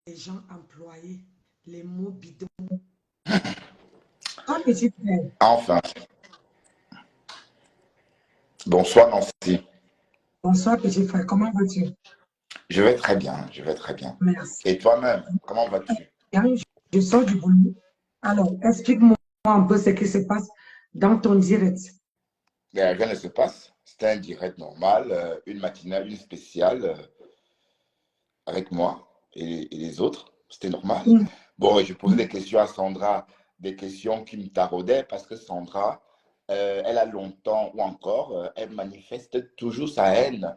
les gens employaient les mots bidons. Un petit frère. Enfin, bonsoir Nancy. Bonsoir, petit frère. Comment vas-tu? Je vais très bien, je vais très bien. Merci. Et toi-même, comment vas-tu? Bien, je sors du boulot. Alors, explique-moi un peu ce qui se passe dans ton direct. Rien ne se passe. C'était un direct normal, une matinale, une spéciale avec moi et les autres. C'était normal. Mm. Bon, et je posais des questions à Sandra, des questions qui me taraudaient parce que Sandra, elle a longtemps ou encore, elle manifeste toujours sa haine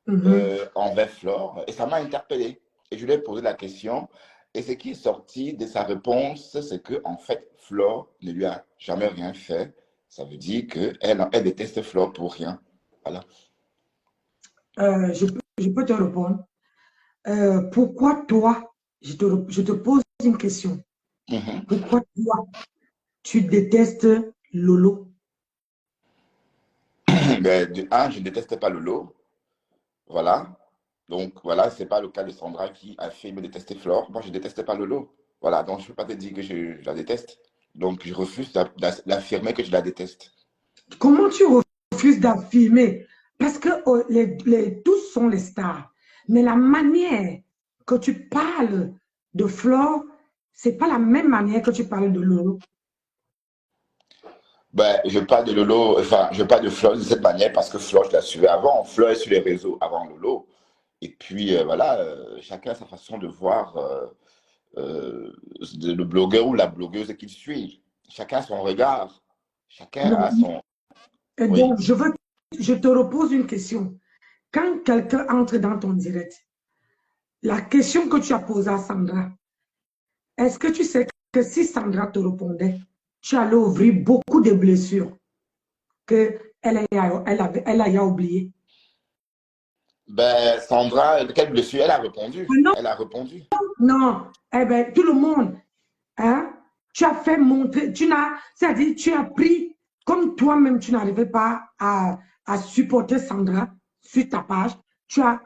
Mhm. envers Flore et ça m'a interpellé. Et je lui ai posé la question et ce qui est sorti de sa réponse, c'est que en fait, Flore ne lui a jamais rien fait. Ça veut dire qu'elle déteste Flore pour rien. Voilà. Je peux te répondre. Pourquoi toi, je te pose une question. Mhm. Pourquoi toi, tu détestes Lolo? Ben, de un, je ne déteste pas Lolo. Voilà. Donc, voilà, c'est pas le cas de Sandra qui affirme détester Flore. Moi, je ne déteste pas Lolo. Voilà. Donc, je ne peux pas te dire que je la déteste. Donc, je refuse d'affirmer que je la déteste. Comment tu refuses d'affirmer? Parce que tous sont les stars. Mais la manière que tu parles de Flore, c'est pas la même manière que tu parles de Lolo. Ben, je parle de Lolo, enfin, je parle de Flore de cette manière parce que Flore, je la suivais avant. Flore est sur les réseaux avant Lolo. Et puis, voilà, chacun a sa façon de voir euh, le blogueur ou la blogueuse qu'il suit. Chacun a son regard. Chacun Non. a son... Et Oui. donc, je te repose une question. Quand quelqu'un entre dans ton direct, la question que tu as posée à Sandra, est-ce que tu sais que si Sandra te répondait, tu allais ouvrir beaucoup de blessures qu'elle a oubliées? Ben, Sandra, quelle blessure? Elle a répondu. Non, Elle a répondu. non. Eh bien, tout le monde, hein, tu as fait montrer, c'est-à-dire, tu as pris, comme toi-même, tu n'arrivais pas à supporter Sandra sur ta page, tu as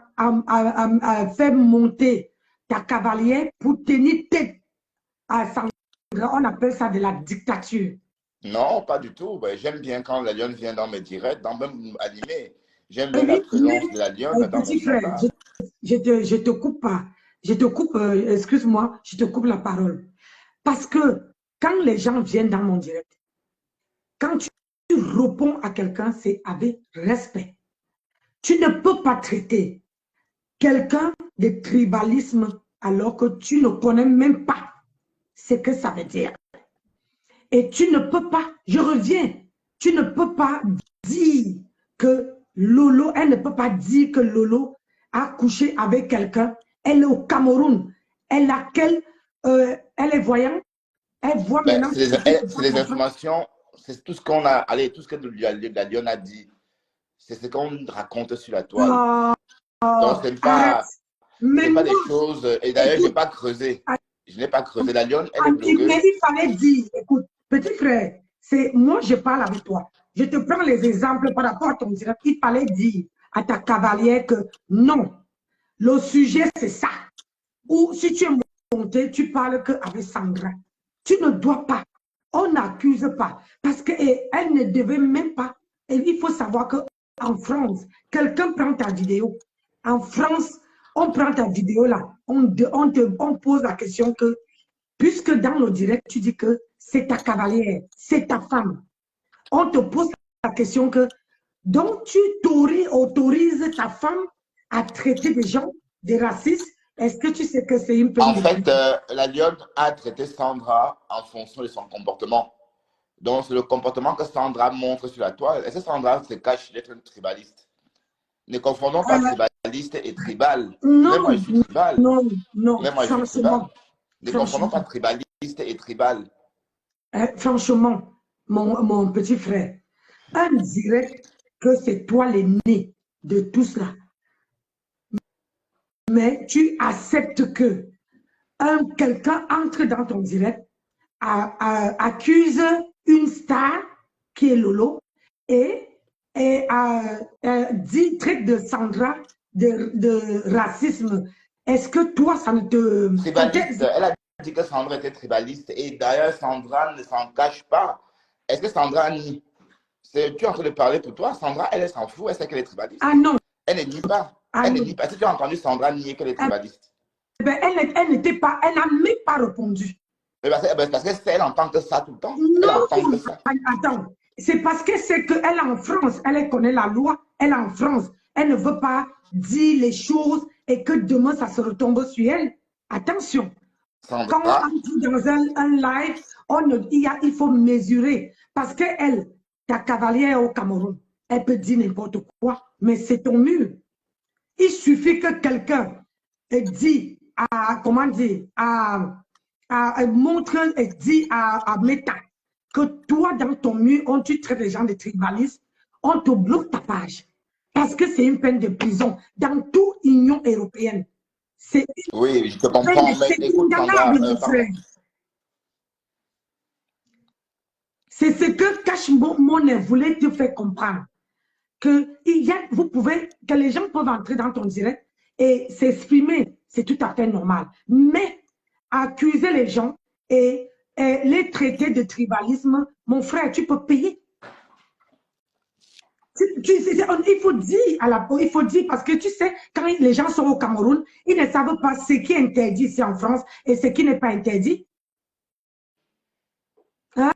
fait monter ta cavalière pour tenir tête à Sandra. On appelle ça de la dictature. Non, pas du tout. Ben, j'aime bien quand la lionne vient dans mes directs, dans même animé. J'aime bien la Oui, mais, présence de la lionne dans mes petit frère, chats. je te coupe pas. Je te coupe, excuse-moi, je te coupe la parole. Parce que quand les gens viennent dans mon direct, quand tu réponds à quelqu'un, c'est avec respect. Tu ne peux pas traiter quelqu'un de tribalisme alors que tu ne connais même pas ce que ça veut dire. Et tu ne peux pas, je reviens, tu ne peux pas dire que Lolo, elle ne peut pas dire que Lolo a couché avec quelqu'un. Elle est au Cameroun. Elle est voyante. Elle voit Ben, maintenant. c'est les informations, c'est tout ce qu'on a, allez, tout ce que la lionne a dit. C'est ce qu'on raconte sur la toile. Oh, Donc, arrête. ce Mais n'est pas des moi, choses. Et d'ailleurs, je n'ai écoute, pas creusé. Je n'ai pas creusé. La lionne, elle est mais blogueuse. il fallait dire, écoute, petit frère, c'est moi, je parle avec toi. Je te prends les exemples par rapport à ton direct. Il fallait dire à ta cavalière que non, le sujet, c'est ça. Ou si tu es monté, tu parles qu'avec Sandra. Tu ne dois pas. On n'accuse pas. Parce qu'elle ne devait même pas. Et il faut savoir qu'en France, quelqu'un prend ta vidéo. En France, on prend ta vidéo là. On pose la question que, puisque dans le direct, tu dis que c'est ta cavalière, c'est ta femme. On te pose la question que, donc tu autorises ta femme à traiter des gens, des racistes. Est-ce que tu sais que c'est une peine En de fait, prison? la lionne a traité Sandra en fonction de son comportement. Donc, c'est le comportement que Sandra montre sur la toile. Et ce Sandra se cache d'être une tribaliste. Ne confondons pas tribaliste et tribal. Même moi, je Non, suis tribal. non, non, Même moi, je suis tribal. franchement, Ne confondons pas franchement, tribaliste et tribal. franchement, mon petit frère, on dirait que c'est toi l'aîné de tout cela. Mais tu acceptes que quelqu'un entre dans ton direct, accuse une star qui est Lolo et, dit, traite de Sandra de racisme Est-ce que toi, ça ne te... Tribaliste, elle a dit que Sandra était tribaliste. Et d'ailleurs, Sandra ne s'en cache pas. Est-ce que Sandra nie? Tu es en train de parler pour toi. Sandra, elle s'en fout. Elle sait qu'elle est tribaliste. Ah non. Elle ne nie pas. Ah Elle ne non. nie pas. Est-ce que tu as entendu Sandra nier qu'elle est tribaliste? Ben, elle n'était pas, elle n'a même pas répondu. Mais parce que c'est elle entend que ça tout le temps. Elle entend Non, que ça. attends. C'est parce que c'est qu'elle est en France, elle connaît la loi, elle est en France. Elle ne veut pas dire les choses et que demain, ça se retombe sur elle. Attention. Quand on Sandra, entre dans un live, il faut mesurer. Parce qu'elle, ta cavalière au Cameroun, elle peut dire n'importe quoi, mais c'est ton mur. Il suffit que quelqu'un dit comment dire, montre, dit à Meta que toi, dans ton mur, on tu traites les gens de tribalistes, on te bloque ta page. Parce que c'est une peine de prison dans toute Union européenne. oui, je te comprends, mais écoute, Sandra, pardon. C'est ce que Cash Money voulait te faire comprendre. Que les gens peuvent entrer dans ton direct et s'exprimer, c'est tout à fait normal. Mais accuser les gens et les traiter de tribalisme, mon frère, tu peux payer. Il faut dire il faut dire parce que tu sais, quand les gens sont au Cameroun, ils ne savent pas ce qui est interdit ici en France et ce qui n'est pas interdit. Hein?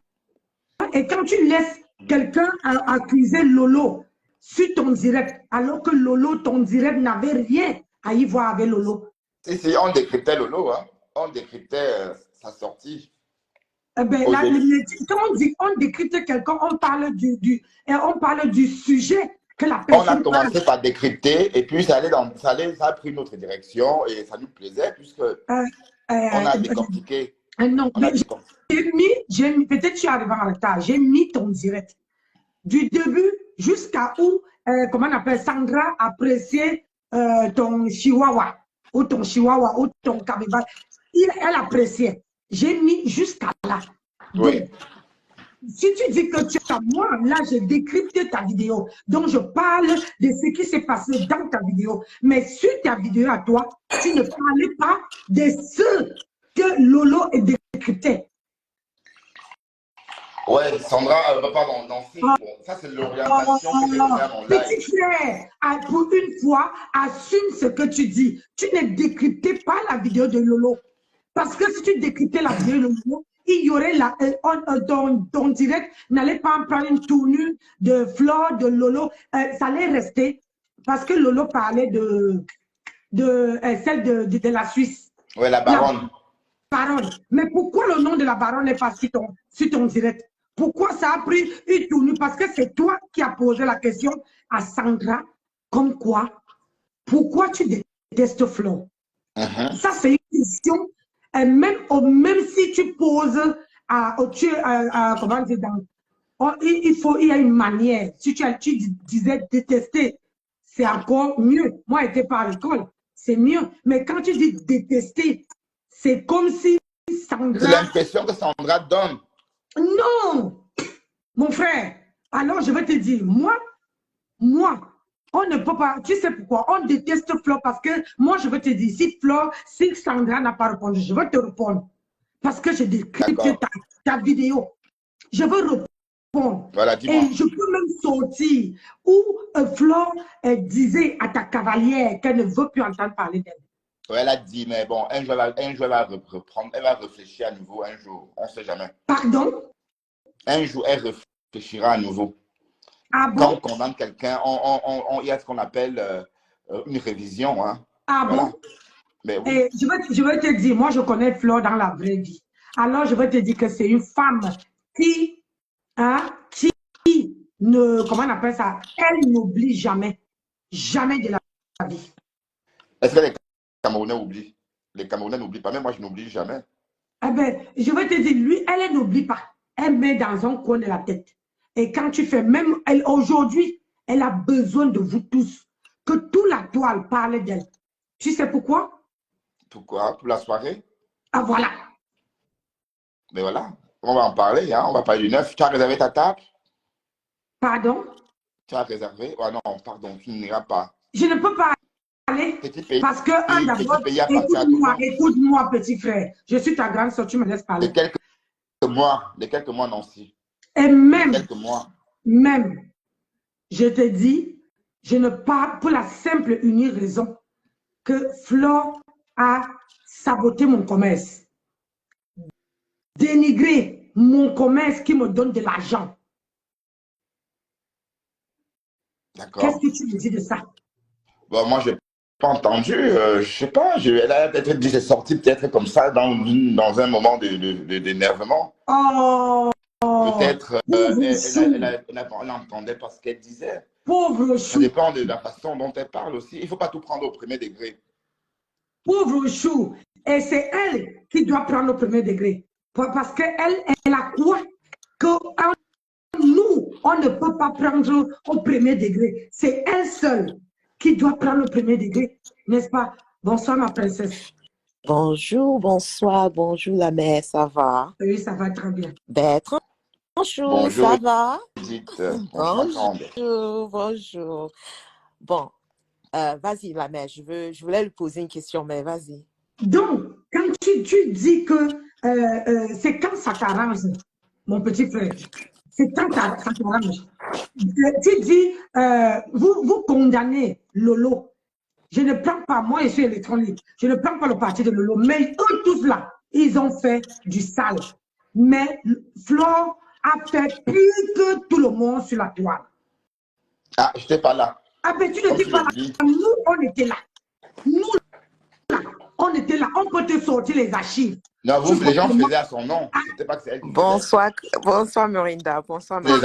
Et quand tu laisses quelqu'un accuser Lolo sur ton direct, alors que Lolo, ton direct n'avait rien à y voir avec Lolo. Si, on décryptait Lolo, hein. On décryptait sa sortie. Ben, là, quand on dit on décrypte quelqu'un, on parle du sujet que la personne On a commencé par décrypter et puis ça a pris une autre direction et ça nous plaisait puisque on a décortiqué. Non, j'ai mis, peut-être tu es arrivé en retard, j'ai mis ton direct. Du début jusqu'à où, comment on appelle, Sandra appréciait ton chihuahua ou ton capybara. Elle appréciait. J'ai mis jusqu'à là. Oui. Donc, si tu dis que tu es à moi, là, j'ai décrypté ta vidéo. Donc, je parle de ce qui s'est passé dans ta vidéo. Mais sur ta vidéo à toi, tu ne parlais pas de ce que Lolo est décrypté. Ouais, Sandra, pardon, non, bon, ça c'est l'orientation que j'ai donnée à mon live. Petit frère, pour une fois, assume ce que tu dis. Tu ne décryptais pas la vidéo de Lolo. Parce que si tu décryptais la vidéo de Lolo, il y aurait ton direct n'allait pas prendre une tournure de Flore, de Lolo. Ça allait rester. Parce que Lolo parlait de celle de la Suisse. Oui, la baronne. Baronne. Mais pourquoi le nom de la baronne n'est pas sur ton direct? Pourquoi ça a pris une tournure? Parce que c'est toi qui as posé la question à Sandra, comme quoi, pourquoi tu détestes Flo? Ça, c'est une question, même si tu poses, comment dire, il y a une manière. Si tu disais détester, c'est encore mieux. Moi, je n'étais pas à l'école, c'est mieux. Mais quand tu dis détester, c'est comme si Sandra... C'est l'impression que Sandra donne. Non, mon frère. Alors, je vais te dire, moi, on ne peut pas, tu sais pourquoi? On déteste Flore parce que moi, je vais te dire, si Sandra n'a pas répondu, je vais te répondre. Parce que j'ai décrypté ta vidéo. Je veux répondre. Voilà, dis-moi. Et je peux même sortir où Flore disait à ta cavalière qu'elle ne veut plus entendre parler d'elle. Ouais, elle a dit, mais bon, un jour, elle va reprendre, elle va réfléchir à nouveau un jour. On ne sait jamais. Pardon? Un jour, elle réfléchira à nouveau. Ah bon? Quand on condamne quelqu'un, il y a ce qu'on appelle une révision. Hein. Ah voilà. bon? Mais oui. Et je vais te dire, moi, je connais Flore dans la vraie vie. Alors, je vais te dire que c'est une femme qui ne, comment on appelle ça, elle n'oublie jamais. Jamais de la vie. Est-ce que les Camerounais oublient? Les Camerounais n'oublient pas, mais moi, je n'oublie jamais. Eh bien, je vais te dire, lui, elle n'oublie pas. Elle met dans un coin de la tête. Et quand tu fais, même elle, aujourd'hui, elle a besoin de vous tous. Que toute la toile parle d'elle. Tu sais pourquoi? Pourquoi? Pour la soirée? Ah, voilà. Mais voilà, on va en parler, hein? On va parler du 9. Tu as réservé ta table? Pardon? Tu as réservé? Oh non, pardon, tu n'iras pas. Je ne peux pas aller parler? Petit pays, Parce que, d'abord, pays appartient à tout le monde. écoute-moi, petit frère. Je suis ta grande soeur, tu me laisses parler. Les quelques mois, Nancy. Et Les quelques mois. même, je te dis, je ne parle pour la simple et unique raison que Flore a saboté mon commerce, dénigré mon commerce qui me donne de l'argent. Qu'est-ce que tu me dis de ça? Bon, moi, je n'ai pas entendu. Je sais pas. Elle a peut-être dit, c'est sorti peut-être comme ça dans un moment d'énervement. Oh, peut-être elle entendait pas ce qu'elle disait. Pauvre chou. Ça dépend de la façon dont elle parle aussi. Il ne faut pas tout prendre au premier degré. Pauvre chou. Et c'est elle qui doit prendre au premier degré. Parce qu'elle a quoi que nous, on ne peut pas prendre au premier degré. C'est elle seule qui doit prendre au premier degré. N'est-ce pas? Bonsoir, ma princesse. Bonjour, bonsoir, bonjour la mère, ça va? Oui, ça va très bien. Bonjour, ça va? Bonjour, bonjour. Bon, vas-y la mère, je voulais lui poser une question, mais vas-y. Donc, quand tu dis que c'est quand ça t'arrange, mon petit frère, c'est quand ça t'arrange. Tu dis, vous condamnez Lolo. Je ne prends pas, moi je suis électronique, je ne prends pas le parti de Lolo, mais eux tous là, ils ont fait du sale. Mais Flore a fait plus que tout le monde sur la toile. Ah, je n'étais pas là. Ah, mais tu n'étais pas là. Nous, on était là. Nous, là, on était là. On peut te sortir les archives. Non, vous, les gens faisaient à son nom. C'était pas que c'est elle qui bonsoir, Morinda. Bonsoir, les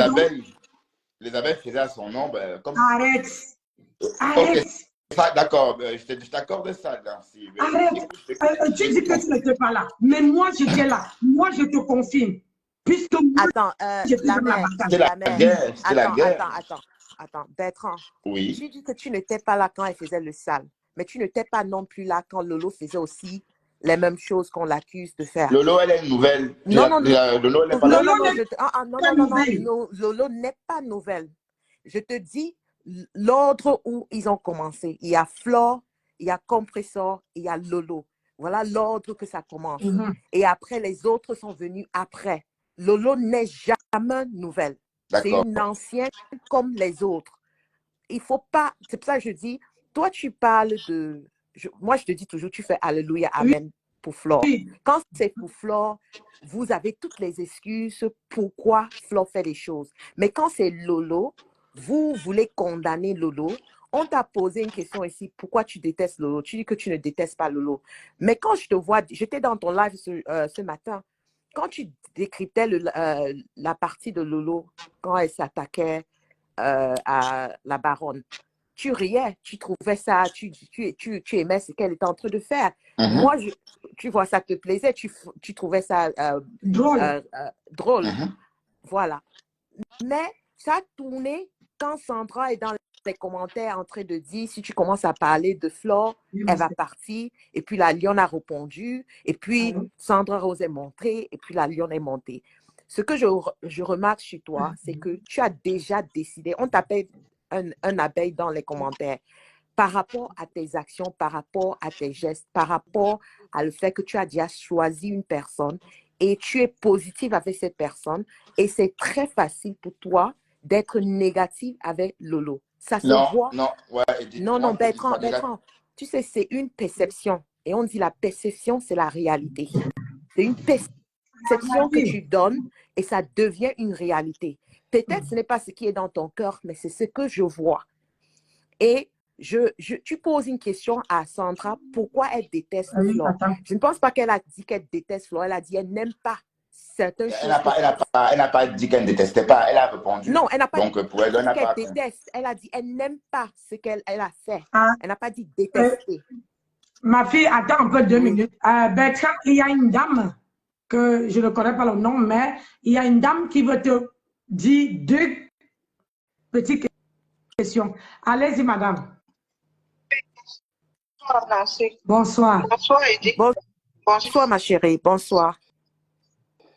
abeilles faisaient à son nom. Ben, comme... Arrête. Arrête. Okay. D'accord, je t'accorde ça, Nancy. Arrête. Tu dis que tu n'étais pas là. Mais moi, j'étais là. Moi, je te confirme. Puisque moi, attends, la mère. C'était la guerre. Attends, Bertrand. Oui. Tu dis que tu n'étais pas là quand elle faisait le sale. Mais tu n'étais pas non plus là quand Lolo faisait aussi les mêmes choses qu'on l'accuse de faire. Lolo, elle est une nouvelle. Non, Lolo, elle n'est pas là. Non, Lolo n'est pas nouvelle. Je te dis l'ordre où ils ont commencé. Il y a Flore, il y a Compressor, il y a Lolo. Voilà l'ordre que ça commence. Et après, les autres sont venus après. Lolo n'est jamais nouvelle. C'est une ancienne comme les autres. Il faut pas... C'est pour ça que je dis, toi, tu parles de... moi, je te dis toujours, tu fais Alléluia, Amen pour Flore. Quand c'est pour Flore, vous avez toutes les excuses pourquoi Flore fait des choses. Mais quand c'est Lolo, vous voulez condamner Lolo. On t'a posé une question ici, pourquoi tu détestes Lolo? Tu dis que tu ne détestes pas Lolo. Mais quand je te vois, j'étais dans ton live ce matin, quand tu décryptais la partie de Lolo, quand elle s'attaquait à la baronne, tu riais, tu trouvais ça, tu aimais ce qu'elle était en train de faire. Moi, tu vois, ça te plaisait, tu trouvais ça drôle. Voilà. Mais ça a tourné quand Sandra est dans les commentaires en train de dire, si tu commences à parler de Flore, elle va partir. Et puis la lionne a répondu. Et puis Sandra Rose est montée. Et puis la lionne est montée. Ce que je remarque chez toi, c'est que tu as déjà décidé, on t'appelle un abeille dans les commentaires, par rapport à tes actions, par rapport à tes gestes, par rapport à le fait que tu as déjà choisi une personne et tu es positive avec cette personne. Et c'est très facile pour toi d'être négative avec Lolo. Ça se voit. Non, Bertrand, tu sais, c'est une perception. Et on dit la perception, c'est la réalité. C'est une perception que tu donnes et ça devient une réalité. Peut-être ce n'est pas ce qui est dans ton cœur, mais c'est ce que je vois. Et tu poses une question à Sandra, pourquoi elle déteste Flore? Je ne pense pas qu'elle a dit qu'elle déteste Flore, elle a dit qu'elle n'aime pas certaines choses. Elle n'a pas dit qu'elle ne détestait pas, elle a répondu. Non, elle n'a pas dit qu'elle déteste, elle a dit qu'elle n'aime pas ce qu'elle a fait. Elle n'a pas dit détester. Ma fille, attends un peu 2 minutes. Bertrand, il y a une dame que je ne connais pas le nom, mais il y a une dame qui veut te dire 2 petites questions. Allez-y, madame. Bonsoir, Nancy. Bonsoir. Bonsoir, Edith. Bonsoir, ma chérie. Bonsoir.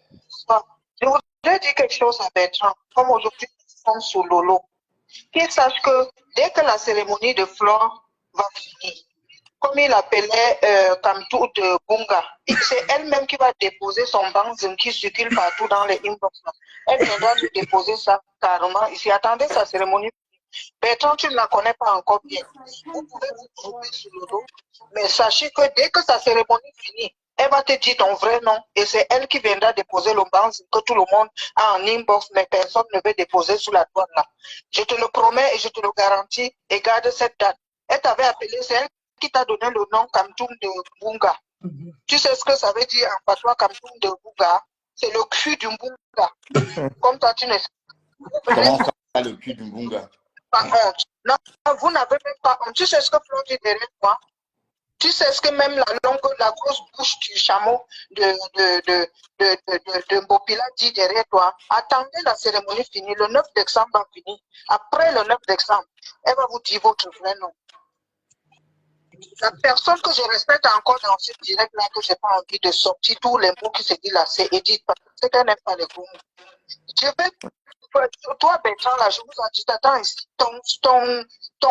Bonsoir. Je voudrais dire quelque chose à Bertrand. Comme aujourd'hui, nous sommes sous Lolo. Qu'il sache que dès que la cérémonie de Flore va finir. Comme il appelait Kamtou de Bunga, c'est elle-même qui va déposer son banzim qui circule partout dans les inbox. Elle viendra te déposer ça carrément ici. Attendez sa cérémonie. Bertrand, tu ne la connais pas encore bien. Vous pouvez vous trouver sur le dos, mais sachez que dès que sa cérémonie finit, elle va te dire ton vrai nom et c'est elle qui viendra déposer le banzim que tout le monde a en inbox, mais personne ne veut déposer sous la douane là. Je te le promets et je te le garantis et garde cette date. Elle t'avait appelé, c'est elle qui t'a donné le nom Kamtoum de Bunga. Tu sais ce que ça veut dire en patois Kamtoum de Bunga? C'est le cul du Bunga. Comme toi, tu ne sais pas. Comment ça, le cul du Bunga? Pas honte. Non, vous n'avez même pas honte. Tu sais ce que Flo dit derrière toi? Tu sais ce que même la grosse bouche du chameau de Mbopila dit derrière toi? Attendez la cérémonie finie. Le 9 décembre va finir. Après le 9 décembre, elle va vous dire votre vrai nom. La personne que je respecte encore dans ce direct-là, que je n'ai pas envie de sortir tous les mots qui se disent là, c'est Edith, parce que c'est qu'elle n'aime pas les gros mots. Je vais, toi, Bertrand, là, je vous en dis, attends ici, ton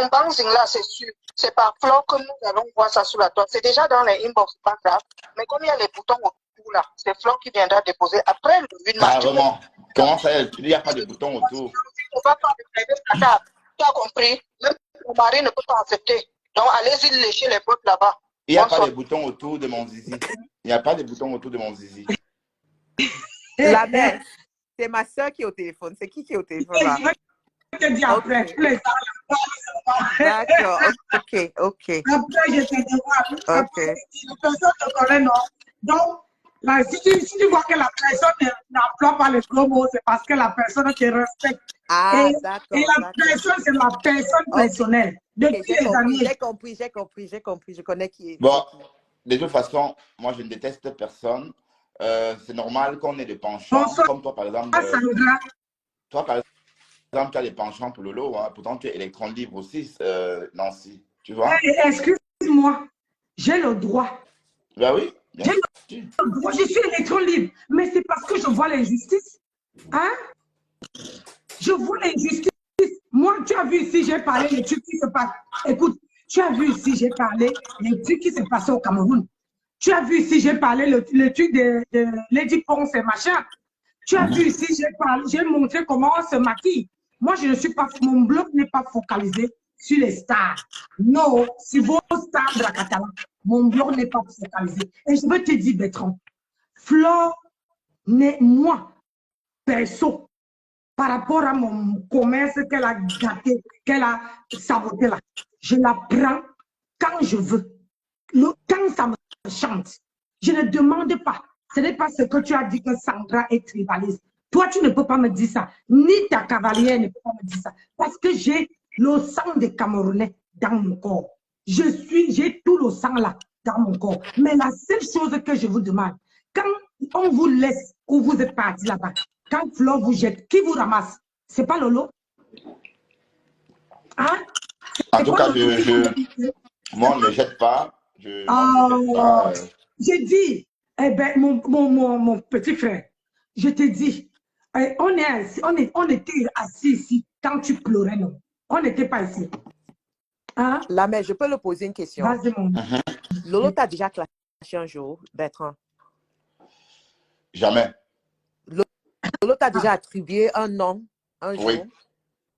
banzing là, c'est sûr. C'est par Flore que nous allons voir ça sous la toile. C'est déjà dans les inbox, c'est pas grave. Mais comme il y a les boutons autour là, c'est Flore qui viendra déposer après le 8 mars. Carrément. Comment ça, il n'y a pas de boutons autour? On va pas la table. Tu as compris? Même mon mari ne peut pas accepter. Donc, allez-y lécher les potes là-bas. Il n'y a pas de boutons autour de mon zizi. Il n'y a pas de boutons autour de mon zizi. La mère, c'est ma soeur qui est au téléphone. C'est qui est au téléphone là? Je te dis après. D'accord, ok. Après, je te dis après. Ok. La personne te connaît, non? Donc, là, si tu vois que la personne n'emploie pas les gros mots, c'est parce que la personne te respecte. Ah, Et d'accord. la personne, c'est la personne personnelle. Depuis les années. J'ai compris. Je connais qui est. Bon, de toute façon, moi, je ne déteste personne. C'est normal qu'on ait des penchants. Bonsoir. Comme toi, par exemple. Sandra. Toi, par exemple, tu as des penchants pour Lolo. Hein. Pourtant, tu es électron libre aussi, Nancy. Tu vois? Excuse-moi. J'ai le droit. Ben oui. J'ai le droit. Je suis électron libre. Mais c'est parce que je vois l'injustice. Hein? Je vois l'injustice. Moi, tu as vu ici, j'ai parlé des trucs qui se passent. Écoute, tu as vu ici, j'ai parlé des trucs qui se passaient au Cameroun. Tu as vu ici, j'ai parlé le truc de Lady Ponce et machin. Tu as vu ici, j'ai montré comment on se maquille. Moi, je ne suis pas, mon blog n'est pas focalisé sur les stars. Non, sur vos stars de la Catalane. Mon blog n'est pas focalisé. Et je veux te dire, Bertrand, Flore n'est moi, perso, par rapport à mon commerce qu'elle a gâté, qu'elle a saboté là. Je la prends quand je veux. Quand ça me chante, je ne demande pas. Ce n'est pas ce que tu as dit que Sandra est tribaliste. Toi, tu ne peux pas me dire ça. Ni ta cavalière ne peut pas me dire ça. Parce que j'ai le sang des Camerounais dans mon corps. J'ai tout le sang là dans mon corps. Mais la seule chose que je vous demande, quand on vous laisse ou vous êtes parti là-bas, quand Flore vous jette, qui vous ramasse? C'est pas Lolo? Hein? En tout cas, moi, on ne me jette pas. J'ai dit, eh ben, mon petit frère, je te dis, on était assis ici quand tu pleurais, non? On n'était pas ici. Hein? La mère, je peux le poser une question. Vas-y, mon Lolo t'a déjà clashé un jour, Bertrand? Jamais. Lolo t'a déjà attribué un nom un jour? Oui.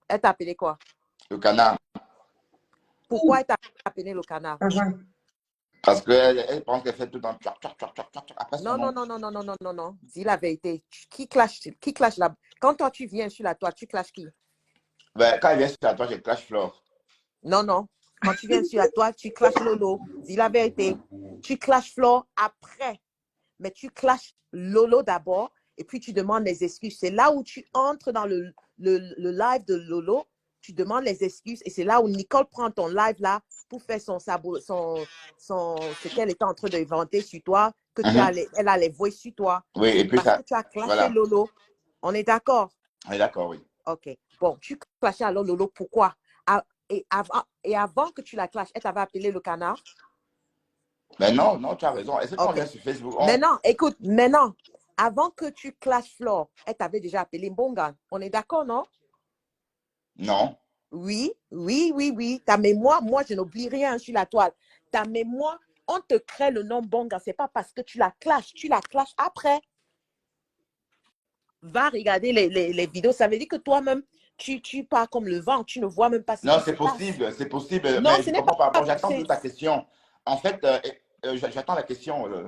Elle t'a appelé quoi? Le canard. Pourquoi elle t'a appelé le canard? Parce qu'elle pense qu'elle fait tout le temps. Non. Dis la vérité. Qui clash là? Quand toi tu viens sur la toile, tu clashes qui? Ben, quand elle vient sur la toile, je clash Flore. Non. Quand tu viens sur la toile, tu clashes Lolo. Dis la vérité. Tu clashes Flore après. Mais tu clashes Lolo d'abord et puis tu demandes les excuses. C'est là où tu entres dans le live de Lolo. Tu demandes les excuses et c'est là où Nicole prend ton live là pour faire ce qu'elle était en train d'inventer sur toi, que elle a les voix sur toi. Oui, et puis parce que tu as clashé Lolo. On est d'accord? On est d'accord, oui. Ok. Bon, tu clashais alors Lolo, pourquoi? Et avant que tu la clashes, elle t'avait appelé le canard? Mais non, tu as raison. Est-ce qu'on vient sur Facebook? Mais non, écoute, avant que tu clashes Flore, elle t'avait déjà appelé Mbonga. On est d'accord, non? Non. Oui, oui, oui, oui. Ta mémoire, moi, je n'oublie rien sur la toile. Ta mémoire, on te crée le nom Bonga. Ce n'est pas parce que tu la clashes après. Va regarder les vidéos. Ça veut dire que toi-même, tu pars comme le vent. Tu ne vois même pas ce Non, qui se passe. c'est possible, Non, mais ce je n'est comprends pas. pas. Bon, j'attends toujours ta question. En fait, j'attends la question, La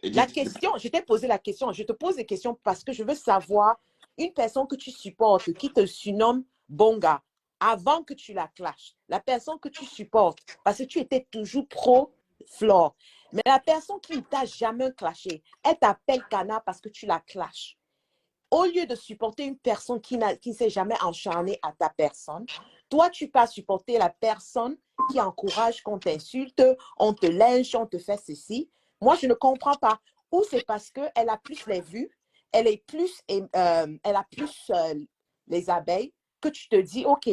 Edith. question, je t'ai posé la question. Je te pose des questions parce que je veux savoir une personne que tu supportes, qui te surnomme Bonga, avant que tu la clashes. La personne que tu supportes, parce que tu étais toujours pro-Flore. Mais la personne qui ne t'a jamais clashé, elle t'appelle Cana parce que tu la clashes. Au lieu de supporter une personne qui ne s'est jamais encharnée à ta personne, toi, tu peux supporter la personne qui encourage qu'on t'insulte, on te lynche, on te fait ceci. Moi, je ne comprends pas. Ou c'est parce qu'elle a plus les vues, elle a plus les abeilles, que tu te dis, OK,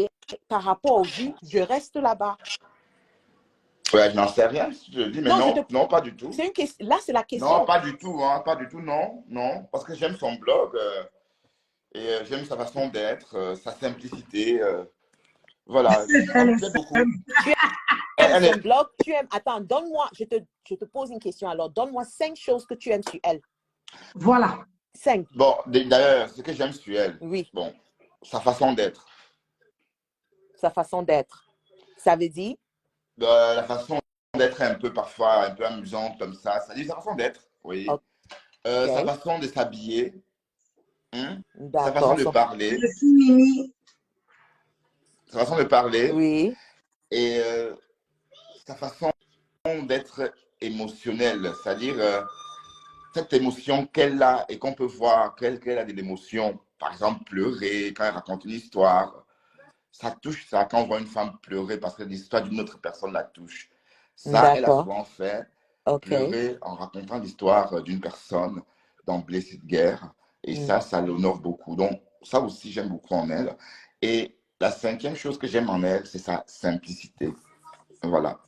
par rapport aux vues, je reste là-bas. Ouais, je n'en sais rien, si je te dis, mais Non, non, pas du tout. C'est une question. Là, c'est la question. Non, pas du tout, hein, pas du tout, non, non. Parce que j'aime son blog et j'aime sa façon d'être, sa simplicité. Voilà, ça me plaît beaucoup. Tu aimes son blog, tu aimes. Attends, donne-moi, je te pose une question. Alors, donne-moi 5 choses que tu aimes sur elle. Voilà. 5. Bon, d'ailleurs, ce que j'aime sur elle, Oui. bon, sa façon d'être. Sa façon d'être. Ça veut dire? La façon d'être un peu parfois, un peu amusante comme ça. Ça dit sa façon d'être, oui. Okay. Sa façon de s'habiller. Sa façon D'accord. de parler. Je suis Mimi. Sa façon de parler. Oui. Et sa façon d'être émotionnelle. C'est-à-dire cette émotion qu'elle a et qu'on peut voir qu'elle a de l'émotion. Par exemple, pleurer quand elle raconte une histoire. Ça touche ça quand on voit une femme pleurer parce que l'histoire d'une autre personne la touche. Ça, elle a souvent fait pleurer en racontant l'histoire d'une personne dans Blessed Guerre. Et ça l'honore beaucoup. Donc, ça aussi, j'aime beaucoup en elle. Et la 5e chose que j'aime en elle, c'est sa simplicité. Voilà.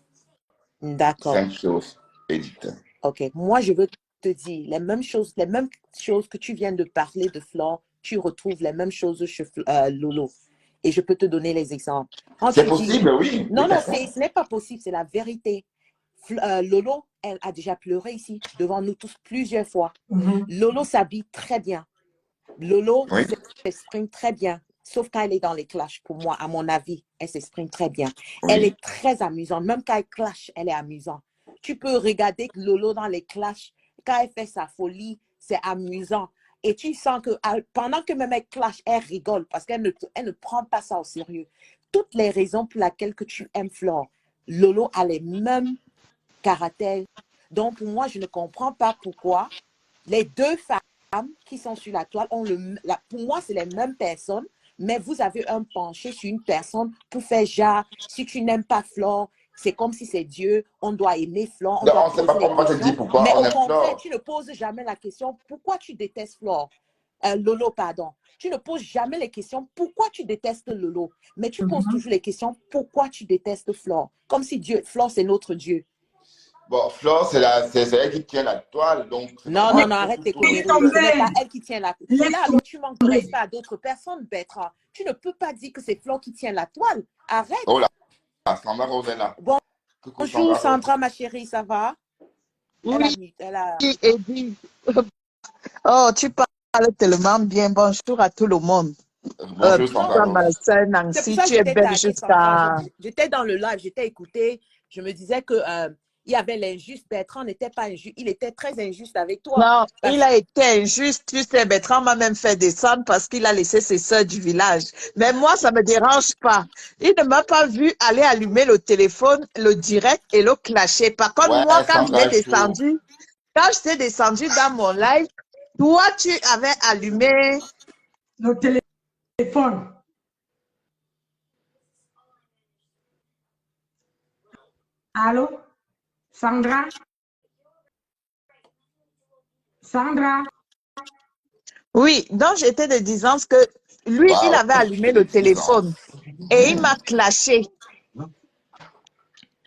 D'accord. 5 choses, Edith. OK. Moi, je veux te dire les mêmes choses que tu viens de parler de Flore, tu retrouves les mêmes choses chez Lolo. Et je peux te donner les exemples. C'est possible, oui. Non, oui, ce n'est pas possible, c'est la vérité. Lolo, elle a déjà pleuré ici, devant nous tous, plusieurs fois. Lolo s'habille très bien. Lolo s'exprime très bien. Sauf quand elle est dans les clashs, pour moi, à mon avis, elle s'exprime très bien. Oui. Elle est très amusante. Même quand elle clash, elle est amusante. Tu peux regarder Lolo dans les clashs. Quand elle fait sa folie, c'est amusant. Et tu sens que pendant que même elle clash, elle rigole parce qu'elle ne prend pas ça au sérieux. Toutes les raisons pour lesquelles que tu aimes Flore, Lolo a les mêmes caractères. Donc, pour moi, je ne comprends pas pourquoi les deux femmes qui sont sur la toile ont pour moi, c'est les mêmes personnes, mais vous avez un penché sur une personne pour faire genre, si tu n'aimes pas Flore, c'est comme si c'est Dieu, on doit aimer Flore, on doit poser pas pour moi, je dis pourquoi mais on au aime contraire, Flore. tu ne poses jamais la question, pourquoi tu détestes Flore? Lolo, pardon. Tu ne poses jamais les questions, pourquoi tu détestes Lolo? Mais tu poses toujours les questions, pourquoi tu détestes Flore? Comme si Flore, c'est notre Dieu. Bon, Flore, c'est elle qui tient la toile, donc... Non, arrête tes conneries. Ce n'est pas elle qui tient la toile. Là, alors, tu manques de respect à d'autres personnes, Bertrand. Tu ne peux pas dire que c'est Flore qui tient la toile. Arrête. Oh là, Sandra Rosella. Bonjour, Sandra, ma chérie, ça va? Oui, Edith. Oh, tu parles tellement bien. Bonjour à tout le monde. Bonjour, Sandra. Ma soeur Nancy, tu es belle jusqu'à... J'étais dans le live, j'étais écoutée. Je me disais que il y avait l'injuste. Bertrand n'était pas injuste. Il était très injuste avec toi. Non, il a été injuste. Tu sais, Bertrand m'a même fait descendre parce qu'il a laissé ses soeurs du village. Mais moi, ça ne me dérange pas. Il ne m'a pas vu aller allumer le téléphone, le direct et le clasher. Par contre, moi, quand je t'ai descendu dans mon live, toi, tu avais allumé le téléphone. Allô? Sandra? Sandra? Oui, donc j'étais de disance que lui, il avait allumé le téléphone et il m'a clashé.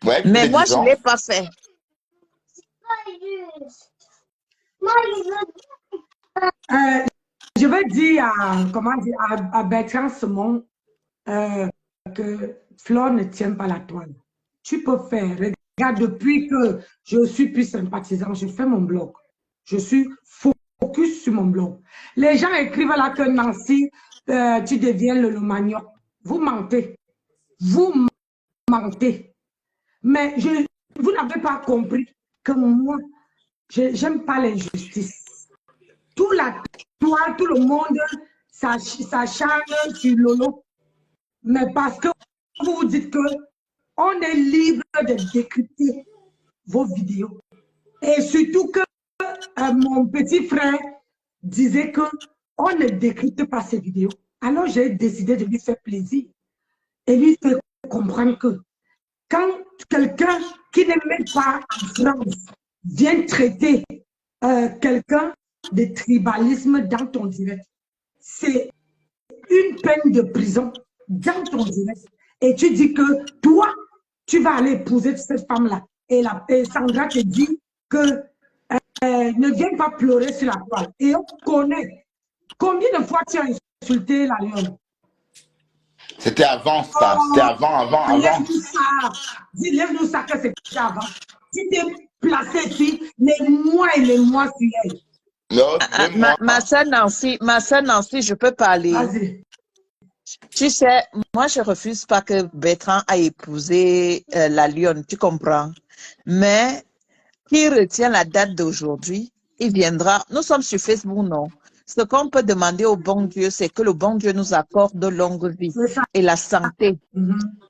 Ouais, mais moi, je ne l'ai pas fait. Je veux dire à Bertrand Simon, que Flore ne tient pas la toile. Tu peux faire. Regarde, depuis que je suis plus sympathisant, je fais mon blog. Je suis focus sur mon blog. Les gens écrivent là que Nancy, tu deviens le manioc. Vous mentez. Vous mentez. Mais vous n'avez pas compris que moi, je n'aime pas l'injustice. Tout le monde s'acharne sur Lolo. Mais parce que vous vous dites que on est libre de décrypter vos vidéos. Et surtout que mon petit frère disait qu'on ne décrypte pas ses vidéos. Alors j'ai décidé de lui faire plaisir et lui faire comprendre que quand quelqu'un qui n'est même pas en France vient traiter quelqu'un de tribalisme dans ton direct, c'est une peine de prison dans ton direct. Et tu dis que toi, tu vas aller épouser cette femme-là. Et Sandra te dit que ne viens pas pleurer sur la toile. Et on connaît. Combien de fois tu as insulté la lionne? C'était avant ça. C'était avant. Lève-nous ça. Dis, lève-nous ça que c'était avant. Tu t'es placé ici, mais moi sur elle. Non, Ma sœur Nancy, je peux parler. Vas-y. Tu sais, moi, je refuse pas que Bertrand a épousé la lionne, tu comprends? Mais qui retient la date d'aujourd'hui, il viendra. Nous sommes sur Facebook, non? Ce qu'on peut demander au bon Dieu, c'est que le bon Dieu nous accorde longue vie et la santé.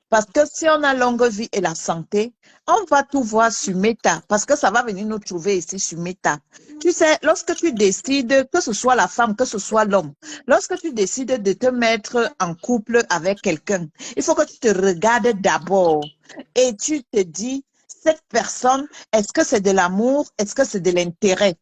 Parce que si on a longue vie et la santé, on va tout voir sur Meta, parce que ça va venir nous trouver ici sur Meta. Tu sais, lorsque tu décides, que ce soit la femme, que ce soit l'homme, lorsque tu décides de te mettre en couple avec quelqu'un, il faut que tu te regardes d'abord et tu te dis, cette personne, est-ce que c'est de l'amour, est-ce que c'est de l'intérêt?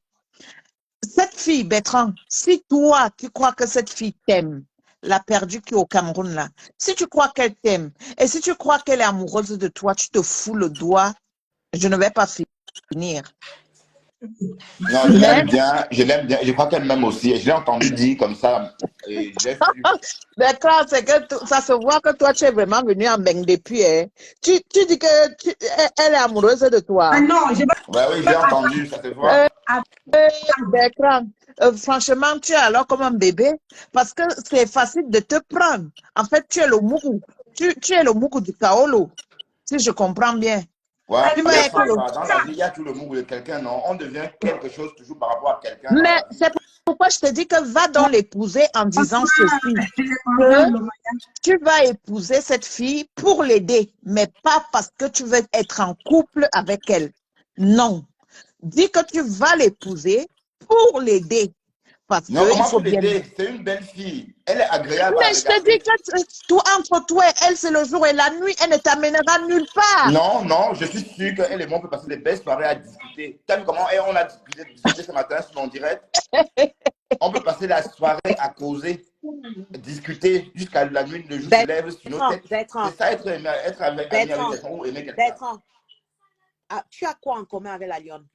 Cette fille, Bertrand, si toi, tu crois que cette fille t'aime, la perdue qui est au Cameroun là, si tu crois qu'elle t'aime et si tu crois qu'elle est amoureuse de toi, tu te fous le doigt, je ne vais pas finir. Non, je l'aime bien, je crois qu'elle m'aime aussi. Je l'ai entendu dire comme ça. Et Bertrand, c'est que ça se voit que toi, tu es vraiment venu en Beng depuis. Hein. Tu dis qu'elle est amoureuse de toi. Ah non, je oui, j'ai entendu, ça se voit. Bertrand, franchement, tu es alors comme un bébé parce que c'est facile de te prendre. En fait, tu es le mougou. Tu es le mougou du Kaolo, si je comprends bien. Ouais, dans la vie, il y a tout le monde de quelqu'un, non? On devient quelque chose toujours par rapport à quelqu'un. Mais c'est pourquoi je te dis que va donc l'épouser en disant ceci. Que tu vas épouser cette fille pour l'aider, mais pas parce que tu veux être en couple avec elle. Non. Dis que tu vas l'épouser pour l'aider. Parce non, que comment il faut bien. C'est une belle fille. Elle est agréable. Mais je te dis que entre toi et elle, c'est le jour et la nuit. Elle ne t'amènera nulle part. Non, je suis sûr qu'elle et moi, on peut passer des belles soirées à discuter. Tu as vu comment on a discuté ce matin sur mon direct? On peut passer la soirée à causer, discuter jusqu'à la nuit, le jour se lève sur nos têtes. C'est ça, être avec quelqu'un ou aimer quelqu'un. Bertrand, tu as quoi en commun avec la lionne?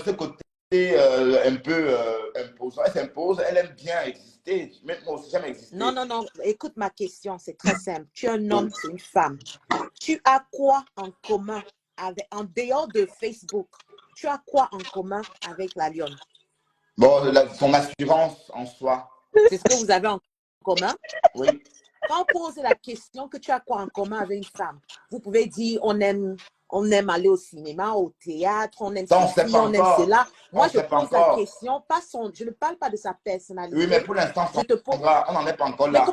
Ce côté un peu imposant. Elle s'impose, elle aime bien exister. Mais moi aussi, jamais existé. Non. Écoute ma question, c'est très simple. Tu es un homme, c'est une femme. Tu as quoi en commun en dehors de Facebook? Tu as quoi en commun avec la lionne? Bon, son assurance en soi. C'est ce que vous avez en commun? Oui. Quand on pose la question que tu as quoi en commun avec une femme, vous pouvez dire on aime aller au cinéma, au théâtre, on aime ceci, on aime cela. Moi, je pose la question, je ne parle pas de sa personnalité. Oui, mais pour l'instant, on n'en est pas encore là.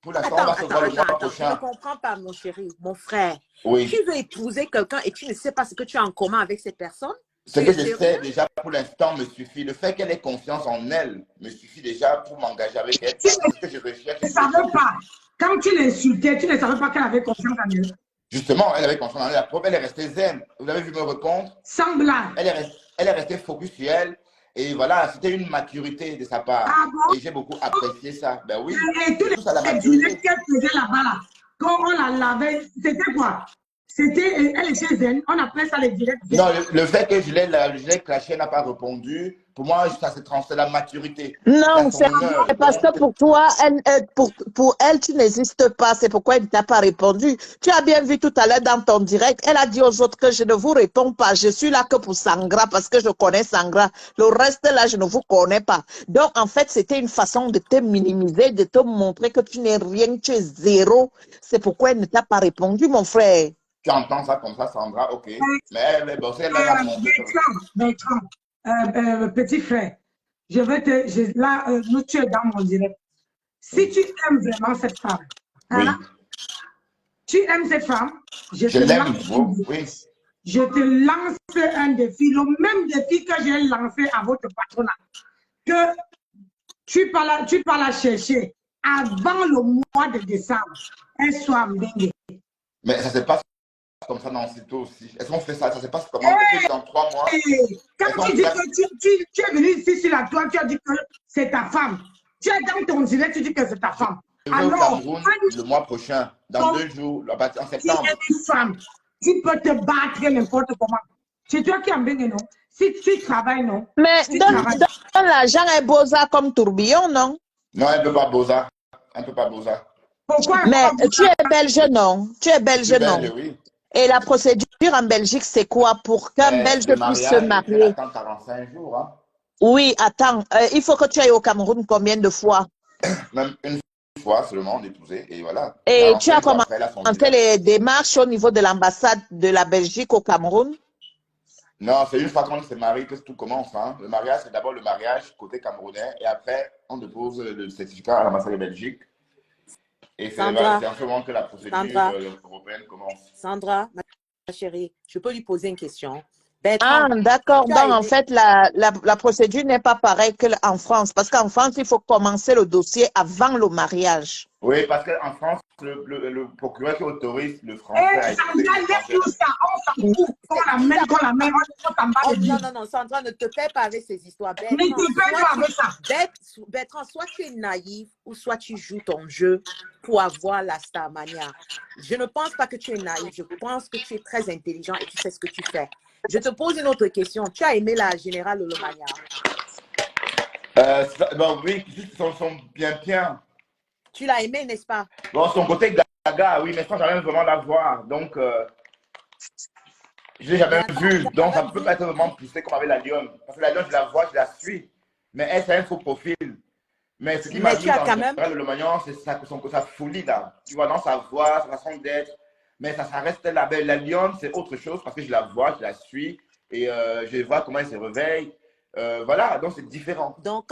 Pour l'instant, on va se voir le mois prochain. Je ne comprends pas, mon chéri, mon frère. Oui. Tu veux épouser quelqu'un et tu ne sais pas ce que tu as en commun avec cette personne? Ce que je sais déjà pour l'instant me suffit. Le fait qu'elle ait confiance en elle me suffit déjà pour m'engager avec elle. C'est ce que je recherche. Tu ne savais pas. Quand tu l'insultais, tu ne savais pas qu'elle avait confiance en elle. Justement, elle avait confiance en elle. La preuve, elle est restée zen. Vous avez vu me répondre? Sans blague. Elle est restée focus sur elle. Et voilà, c'était une maturité de sa part. Ah bon? Et j'ai beaucoup apprécié ça. Ben oui. Et tous les dîners qu'elle faisait là-bas, là, quand on la lavait, c'était quoi? C'était, elle était zen. On appelle ça les directs zen. Non, le fait que je l'ai clashé n'a pas répondu, pour moi, ça se transfère la maturité. Non, C'est à son honneur. c'est parce que pour toi, pour elle, tu n'existes pas. C'est pourquoi elle ne t'a pas répondu. Tu as bien vu tout à l'heure dans ton direct, elle a dit aux autres que je ne vous réponds pas. Je suis là que pour Sangra parce que je connais Sangra. Le reste là, je ne vous connais pas. Donc, en fait, c'était une façon de te minimiser, de te montrer que tu n'es rien, tu es zéro. C'est pourquoi elle ne t'a pas répondu, mon frère. Tu entends ça comme ça, Sandra, ok. Mais elle est bossée, elle a montré. Bertrand, petit frère, là, nous, tu es dans mon direct. Si tu aimes vraiment cette femme, Oui. hein, tu aimes cette femme, Je l'aime, oui. Je te lance un défi, le même défi que j'ai lancé à votre patronat, que tu peux la chercher avant le mois de décembre, elle soit mbingue. Mais ça se passe comme ça dans Cito aussi. Est-ce qu'on fait ça? Ça se passe comment? Dans 3 mois? Quand tu dis que tu es venu ici sur la toile, tu as dit que c'est ta femme. Tu es dans ton direct, tu dis que c'est ta femme. Je vais au Cameroun le mois prochain, dans 2 jours, en septembre. Si tu es une femme, tu peux te battre n'importe comment. C'est toi qui es mbingue, non? Si tu travailles, non? Mais dans l'argent est Boza comme tourbillon, non? Non, elle ne peut pas Boza. Elle ne peut pas Boza. Pourquoi? Mais tu es belge, non? Tu es belge, non? Oui. Et la procédure en Belgique, c'est quoi pour qu'un Belge puisse se marier? Attends 45 jours. Hein. Oui, attends. Il faut que tu ailles au Cameroun combien de fois? Même une fois seulement d'épousé. Et voilà. Et tu as commencé les démarches au niveau de l'ambassade de la Belgique au Cameroun? Non, c'est une fois qu'on se marie que tout commence. Hein. Le mariage, c'est d'abord le mariage côté camerounais. Et après, on dépose le certificat à l'ambassade de Belgique. Et c'est en ce moment que la procédure européenne commence. Sandra, ma chérie, je peux lui poser une question. Ah, d'accord. Donc, en fait, la procédure n'est pas pareille qu'en France. Parce qu'en France, il faut commencer le dossier avant le mariage. Oui, parce qu'en France, le procureur qui autorise le français à Non, Sandra, ne te paie pas avec ces histoires. Bertrand, soit tu es naïf ou soit tu joues ton jeu pour avoir la Starmania. Je ne pense pas que tu es naïf. Je pense que tu es très intelligent et tu sais ce que tu fais. Je te pose une autre question. Tu as aimé la générale Lolomania? Bon, oui, juste son bien. Tu l'as aimé, n'est-ce pas? Bon, son côté gaga, oui, mais sans jamais vraiment la voir. Donc, je ne l'ai jamais vue. Donc, ça ne peut pas être vraiment poussé comme avec la lionne. Parce que la lionne, je la vois, je la suis. Mais elle, c'est un faux profil. Mais ce qui m'a mis dans le Lomagnon, c'est sa folie, là. Tu vois, dans sa voix, sa façon d'être. Mais ça reste la belle. La lionne, c'est autre chose parce que je la vois, je la suis. Et je vois comment elle se réveille. Voilà, donc c'est différent. Donc,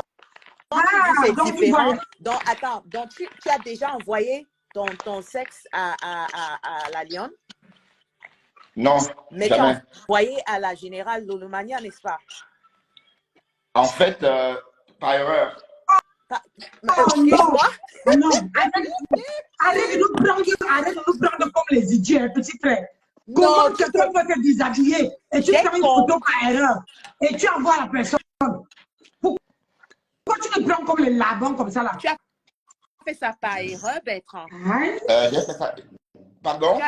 c'est différent. Donc, attends, donc tu as déjà envoyé ton sexe à la lionne? Non, mais jamais. tu as envoyé à la générale Lolomania, n'est-ce pas? En fait, par erreur. Excuse-moi. Non, arrête de nous prendre comme les idiots, petit frère. Comment quelqu'un peut te déshabiller et tu prends une photo par erreur et tu envoies la personne? Pourquoi tu me prends comme les labans comme ça là? Tu as fait ça par erreur, Bertrand. J'ai fait ça. Pardon?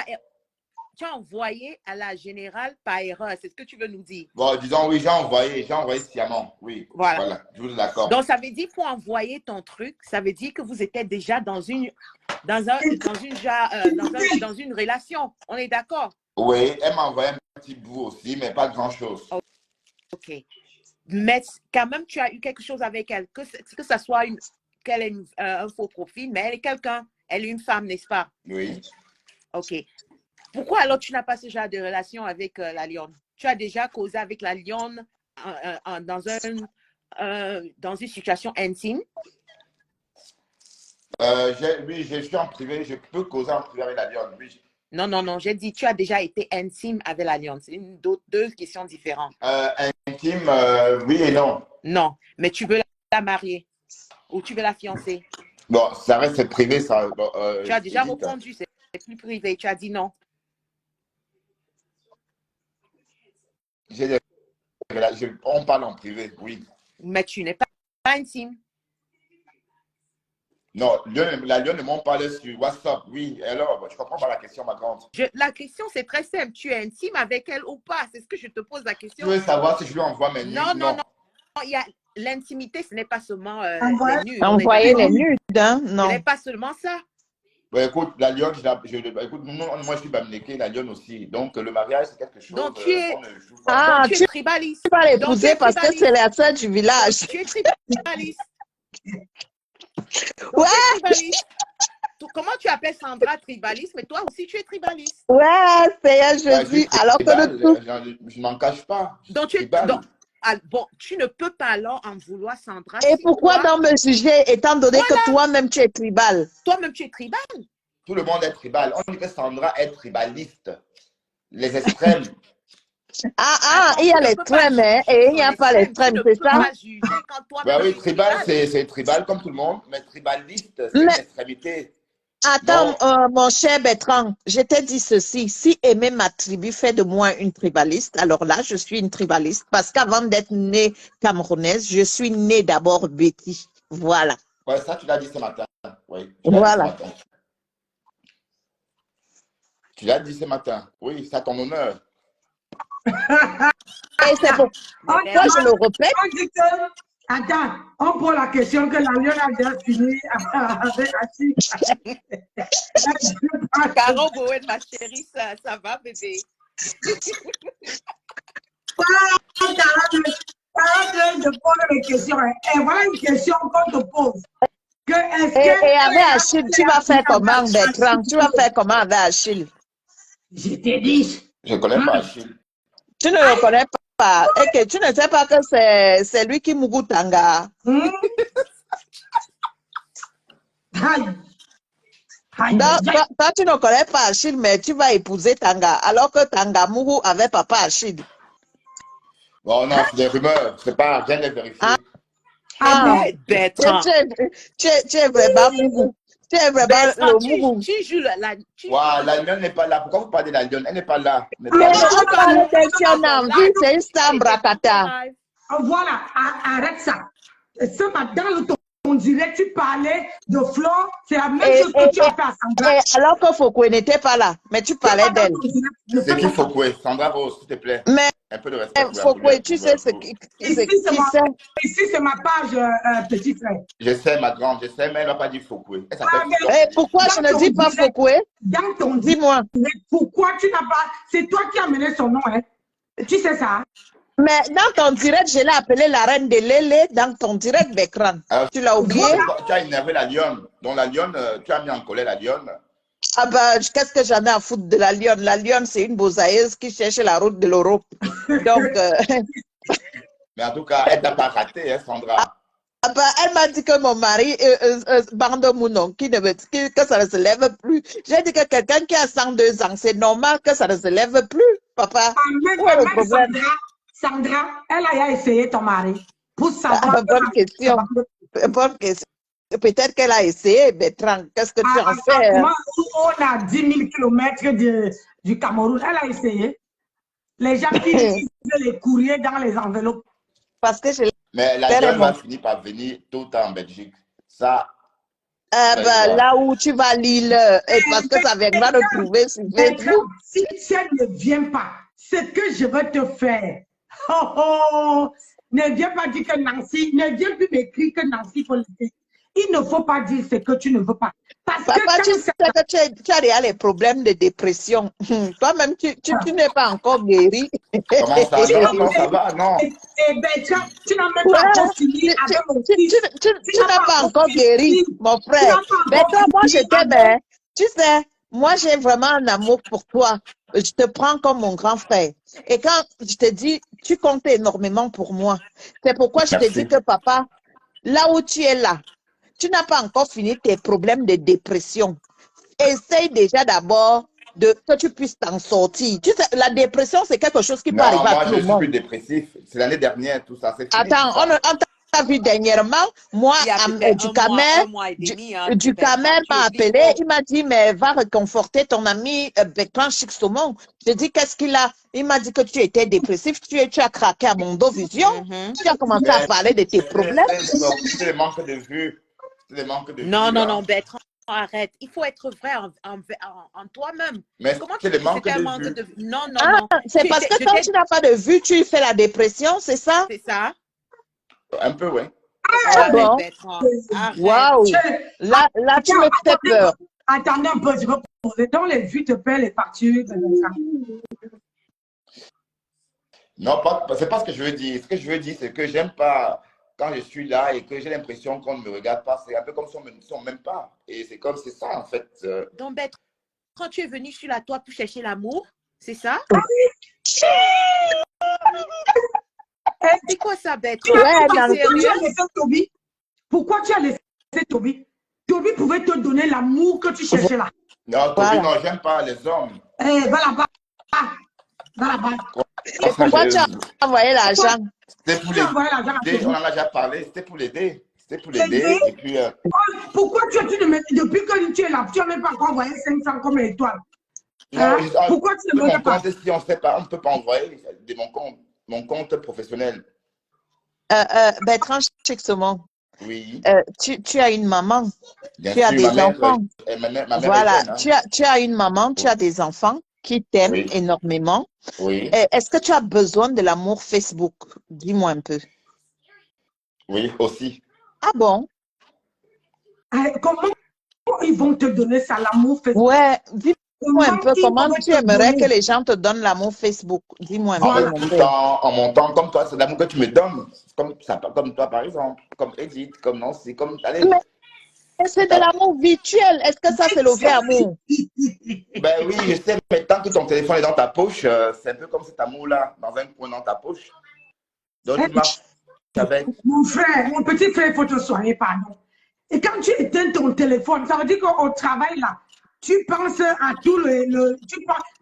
Tu as envoyé à la générale par erreur, c'est ce que tu veux nous dire? Bon, disons oui, j'ai envoyé sciemment, oui. Voilà, je vous l'accorde. Donc, ça veut dire pour envoyer ton truc, ça veut dire que vous étiez déjà dans une relation. On est d'accord? Oui, elle m'a envoyé un petit bout aussi, mais pas grand-chose. Ok. Mais quand même, tu as eu quelque chose avec elle, que ça soit qu'elle ait un faux profil, mais elle est quelqu'un, elle est une femme, n'est-ce pas? Oui. Ok. Pourquoi alors tu n'as pas ce genre de relation avec la lionne? Tu as déjà causé avec la lionne dans une situation intime? Oui, je suis en privé, je peux causer en privé avec la lionne, oui. Non, j'ai dit tu as déjà été intime avec la lionne. C'est deux questions différentes. Intime, oui et non. Non, mais tu veux la marier ou tu veux la fiancer? Bon, ça reste privé, ça. Bon, tu as déjà répondu, c'est plus privé. Tu as dit non. On parle en privé, oui. Mais tu n'es pas intime. Non, la lionne ne monte pas sur WhatsApp. Oui, alors, je comprends pas la question, ma grande. La question, c'est très simple. Tu es intime avec elle ou pas? C'est ce que je te pose la Tu question. veux savoir si je lui envoie mes nudes? Non, non, non. L'intimité, ce n'est pas seulement Envoyer- les nudes. Envoyer les nudes, hein? Ce Non. n'est pas seulement ça. Ouais, écoute, la lionne, écoute, moi je suis bamléké, la lionne aussi. Donc le mariage, c'est quelque chose Donc, tu es- qu'on ne joue pas. Ah, Donc, tu es tribaliste. tu vas Donc, tu l'épouser es parce que tribaliste. c'est la sœur du village. Tu es tribaliste. Donc, Ouais. tu es tribaliste. Comment tu appelles Sandra tribaliste? Mais toi aussi, tu es tribaliste. Ouais, Seigneur Bah, je suis Jésus. Alors que tribal, de tout. je n'en cache pas. Je suis Donc, tribal. bon, tu ne peux pas alors en vouloir, Sandra. Et si pourquoi toi- dans me sujet, étant donné que toi-même tu es tribal? Toi-même, tu es tribal. Tout le monde est tribal. On dit que Sandra est tribaliste. Les extrêmes. Ah, Attends, il y a tu ne les peux pas extrêmes, hein, juger et il n'y a son pas les extrême. extrêmes, Tu ne c'est peux ça? pas juger quand toi Bah oui, tu es tribal, tribal. c'est tribal comme tout le monde, mais tribaliste, c'est une Mais- extrémité. Attends, mon cher Bertrand, je t'ai dit ceci. Si aimer ma tribu fait de moi une tribaliste, alors là, je suis une tribaliste. Parce qu'avant d'être née camerounaise, je suis née d'abord Betty. Voilà. Ouais, ça, tu l'as dit ce matin. Oui, Voilà. Tu l'as dit ce matin. Oui, c'est à ton honneur. Et c'est pourquoi je le répète. On dit que, attends, on pose la question que la lionne a déjà fini avec Achille. Caro Bowen, ma chérie, ça va, bébé. Arrête de poser les questions. Et voilà une question qu'on te pose. Que est-ce Et que avec Achille, tu vas faire comment, Bertrand? Tu vas faire comment avec Achille? Je t'ai dit. Je ne connais pas Achille. Tu ne le connais pas. Et que tu ne sais pas que c'est lui qui Mougou Tanga. Aïe. Aïe, Donc, aïe, aïe. toi, tu ne connais pas Achille, mais tu vas épouser Tanga, alors que Tanga Mougou avait papa Achille. Bon, non, c'est des rumeurs. C'est pas rien de vérifié. Ah, Bertrand. tu es vraiment Mougou. Tu es vraiment Bertrand, le Mougou. tu joues la... Ouais, la lionne n'est pas là. Pourquoi vous parlez de la lionne? Elle n'est pas là. Elle n'est pas Mais là. on parle d'Etienne vu, c'est une Sambrakata. Voilà, arrête ça. Ce matin, on dirait que tu parlais de Flore, c'est la même chose que tu as fait à Sandra. Et alors que Foucault n'était pas là, mais tu parlais d'elle. C'est qui Foucault? Sandra Rose, s'il te plaît. Mais Un peu de respect. Foucault, tu sais ce qui Ici, c'est ma page, petit frère. Je sais, ma grande, je sais, mais elle n'a pas dit Foucault. Elle s'appelle Flore. Et pourquoi je ne dis pas Foucault? Dans ton Dis-moi. pourquoi tu n'as pas... C'est toi qui as mené son nom, hein? Tu sais ça? Mais dans ton direct, je l'ai appelée la reine de Lélé, dans ton direct d'écran. Tu l'as oublié? Tu as énervé la lionne. Donc la lionne, tu as mis en colère la lionne. Ah ben, qu'est-ce que j'en ai à foutre de la lionne? La lionne, c'est une bosailleuse qui cherche la route de l'Europe. Donc, Mais en tout cas, elle n'a pas raté, hein, Sandra. ah ben, elle m'a dit que mon mari, Bando Mounon, que ça ne se lève plus. J'ai dit que quelqu'un qui a 102 ans, c'est normal que ça ne se lève plus, papa. Où est le problème? Sandra, elle a essayé ton mari pour savoir. Bonne question. Bonne question. Peut-être qu'elle a essayé, Bertrand. Qu'est-ce que tu en fais? On a 10 000 km du Cameroun. Elle a essayé. Les gens qui utilisent les courriers dans les enveloppes. Parce que je Mais la lionne va finir par venir tout le temps en Belgique. Ça. Ben, là où tu vas Lille, parce que ça viendra de trouver sur Facebook. Si elle ne vient pas, ce que je vais te faire. Oh, ne viens pas dire que Nancy, ne viens plus m'écrire que Nancy politique. Il ne faut pas dire ce que tu ne veux pas. Parce Papa, que tu sais que tu as déjà les problèmes de dépression. Toi-même, tu n'es pas encore guéri. Comment ça? Non, ça va, non. Eh ben, tu n'as même pas encore fini avec mon fils. Tu n'as pas encore guéri, mon frère. Mais toi, moi, je t'aime. Tu sais, moi, j'ai vraiment un amour pour toi. Je te prends comme mon grand frère. Et quand je te dis, tu comptes énormément pour moi. C'est pourquoi je te dis que papa, là où tu es là, tu n'as pas encore fini tes problèmes de dépression. Essaye déjà d'abord que tu puisses t'en sortir. Tu sais, la dépression, c'est quelque chose qui peut arriver à tout le monde. Moi, je suis plus dépressif. C'est l'année dernière, tout ça. Attends, on t'a vu dernièrement. Moi, du Camer m'a appelé. Il m'a dit, mais va réconforter ton ami Bertrand Chixomon. Je dis, qu'est-ce qu'il a? Il m'a dit que tu étais dépressif. Tu as craqué à Mondo Vision. Tu as commencé à parler de tes problèmes. C'est le manque de vue. C'est des manques de Non, vue, non, hein. non, Bertrand, arrête. Il faut être vrai en toi-même. Mais Comment c'est tu des dis que manques c'était un de manque vue. de... Non, non, Ah, non. c'est parce que quand tu n'as pas de vue, tu fais la dépression, c'est ça? C'est ça? Un peu, oui. Ah Arrête, bon? Bertrand. Arrête. Waouh! Là, tu me fais peur. Attendez un peu, je vais poser. Dans les vues, te paient les factures. Non, c'est pas ce que je veux dire. Ce que je veux dire, c'est que j'aime pas quand je suis là et que j'ai l'impression qu'on ne me regarde pas. C'est un peu comme si on ne m'aime pas. Et c'est comme c'est ça, en fait. Donc, Bertrand, tu es venu sur la toile pour chercher l'amour, c'est ça? C'est quoi ça, Bertrand? Ouais, Tu es dans- Pourquoi tu as sérieux? laissé Toby? Pourquoi tu as laissé Toby? Toby pouvait te donner l'amour que tu cherchais là. Non, Toby, Voilà. non, j'aime pas les hommes. Eh, va là-bas. Va là-bas. Et pourquoi tu as envoyé l'argent? C'était pour Tu as envoyé l'argent à l'aider. On Toby. en a déjà parlé. C'était pour l'aider. C'était pour L'aider? l'aider. Et puis, Pourquoi tu ne mets, depuis que tu es là, tu n'as même pas encore envoyé 500 comme étoile? Hein? Pourquoi tu ne mon mets pas? compte, si on ne sait pas, on ne peut pas envoyer de mon compte professionnel. Bertrand Chixomon, Oui, tu as une maman, bien tu as sûr. des Ma mère, enfants. ma mère est Voilà, jeune, hein. tu as une maman, tu as des enfants qui t'aiment Oui. énormément. Oui, Est-ce que tu as besoin de l'amour Facebook? Dis-moi un peu. oui, aussi. Ah bon? Comment ils vont te donner ça, l'amour Facebook? Ouais, dis-moi un peu ils comment vont tu te aimerais donner? que les gens te donnent l'amour Facebook. Dis-moi un Voilà. peu, mon Tout père. en montant comme toi, c'est l'amour que tu me donnes. Comme toi, par exemple. Comme Edith, comme Nancy, comme. Allez. Mais c'est de l'amour virtuel. Est-ce que ça, c'est le vrai amour? Ben oui, je sais, mais tant que ton téléphone est dans ta poche, c'est un peu comme cet amour-là, dans un coin dans ta poche. Donc, tu marches avec. Mon frère, mon petit frère, il faut te soigner, pardon. Et quand tu éteins ton téléphone, ça veut dire qu'au travail, là, tu penses à tout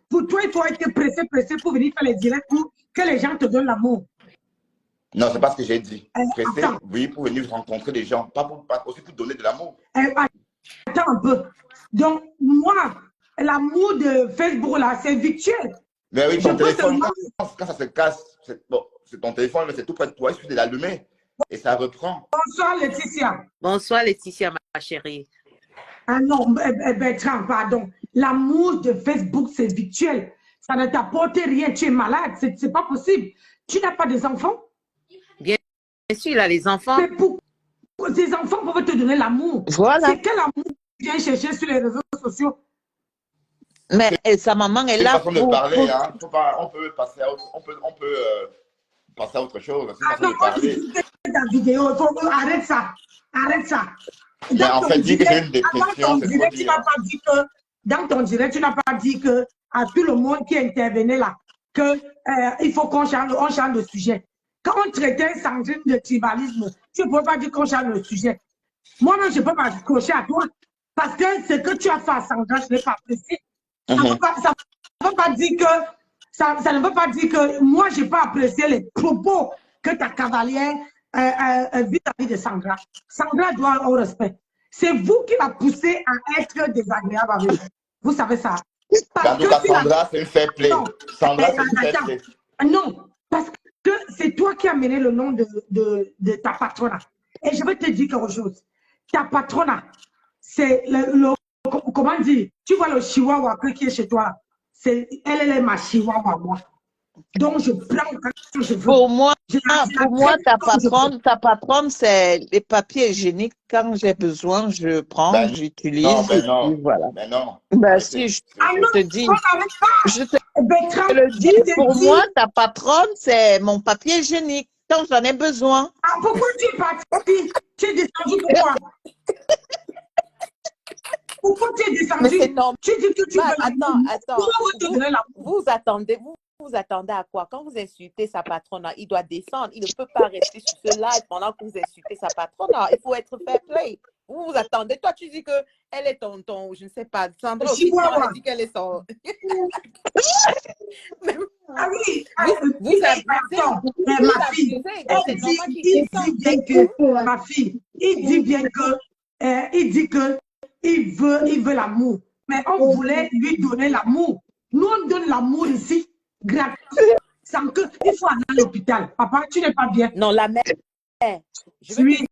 pour toi, il faut être pressé pour venir faire les directs pour que les gens te donnent l'amour. Non, c'est pas ce que j'ai dit. Pressé, Attends. oui, pour venir rencontrer des gens, pas aussi pour donner de l'amour. Attends un peu. Donc, moi, l'amour de Facebook, là, c'est virtuel. Mais oui, Je ton peux téléphone, seulement- quand ça se casse, c'est ton téléphone, mais c'est tout près de toi, il suffit de l'allumer et ça reprend. Bonsoir, Laetitia. Bonsoir, Laetitia, ma chérie. Ah non, Bertrand, pardon. L'amour de Facebook, c'est virtuel. Ça ne t'apporte rien. Tu es malade. C'est pas possible. Tu n'as pas des enfants? Bien sûr, là, les enfants. Mais pour tes enfants peuvent te donner l'amour. Voilà. C'est quel amour tu viens chercher sur les réseaux sociaux? Mais sa maman est C'est une là façon de parler, hein. On peut passer à autre chose. C'est une Ah façon non, de quand tu parler. discutes ta vidéo, arrête ça. Arrête ça. Mais en fait, dire que j'ai une dépression, dans ton c'est trop direct, tu dire. n'as pas dit que, dans ton direct, tu n'as pas dit que à tout le monde qui intervenait là, il faut qu'on change de sujet. Quand on traitait Sandrine de tribalisme, tu ne peux pas dire qu'on change le sujet. Moi-même, je ne peux pas accrocher à toi. Parce que ce que tu as fait à Sandra, je ne l'ai pas apprécié. Ça ne veut pas dire que ça ne veut pas dire que moi, je n'ai pas apprécié les propos que ta cavalière vis-à-vis de Sandra. Sandra doit avoir respect. C'est vous qui l'a poussé à être désagréable avec vous. Vous savez ça. En tout cas, Sandra, c'est une fair play. Non. Sandra, c'est une fair Attends. play. Non, parce que c'est toi qui as mené le nom de ta patrona. Et je vais te dire quelque chose. Ta patrona, c'est comment dire, tu vois le chihuahua qui est chez toi, elle est ma chihuahua, moi. Donc je prends quand je veux. Pour moi, ta patronne, patronne, c'est les papiers hygiéniques. Quand j'ai besoin, je prends, Ben, j'utilise. non, ben non. Voilà. Mais non. Ben si, je te dis, je te le dis, pour moi, ta patronne, c'est mon papier hygiénique. Quand j'en ai besoin. Ah, pourquoi tu es parti? Tu es descendu pourquoi? Pourquoi tu es descendu? Mais c'est normal. Tu dis que tu veux Attends. te donner la Vous attendez à quoi? Quand vous insultez sa patronne, il doit descendre. Il ne peut pas rester sur ce live pendant que vous insultez sa patronne. Il faut être fair play. Vous attendez. Toi, tu dis qu'elle est ton, je ne sais pas, Sandra aussi, elle dit qu'elle est son... Ah oui, vous abusez. ma fille, il dit bien que il veut l'amour. Mais on voulait lui donner l'amour. Nous, on donne l'amour ici, gratuit, sans que il faut aller à l'hôpital. Papa, tu n'es pas bien. Non, la mère. Je vais Oui.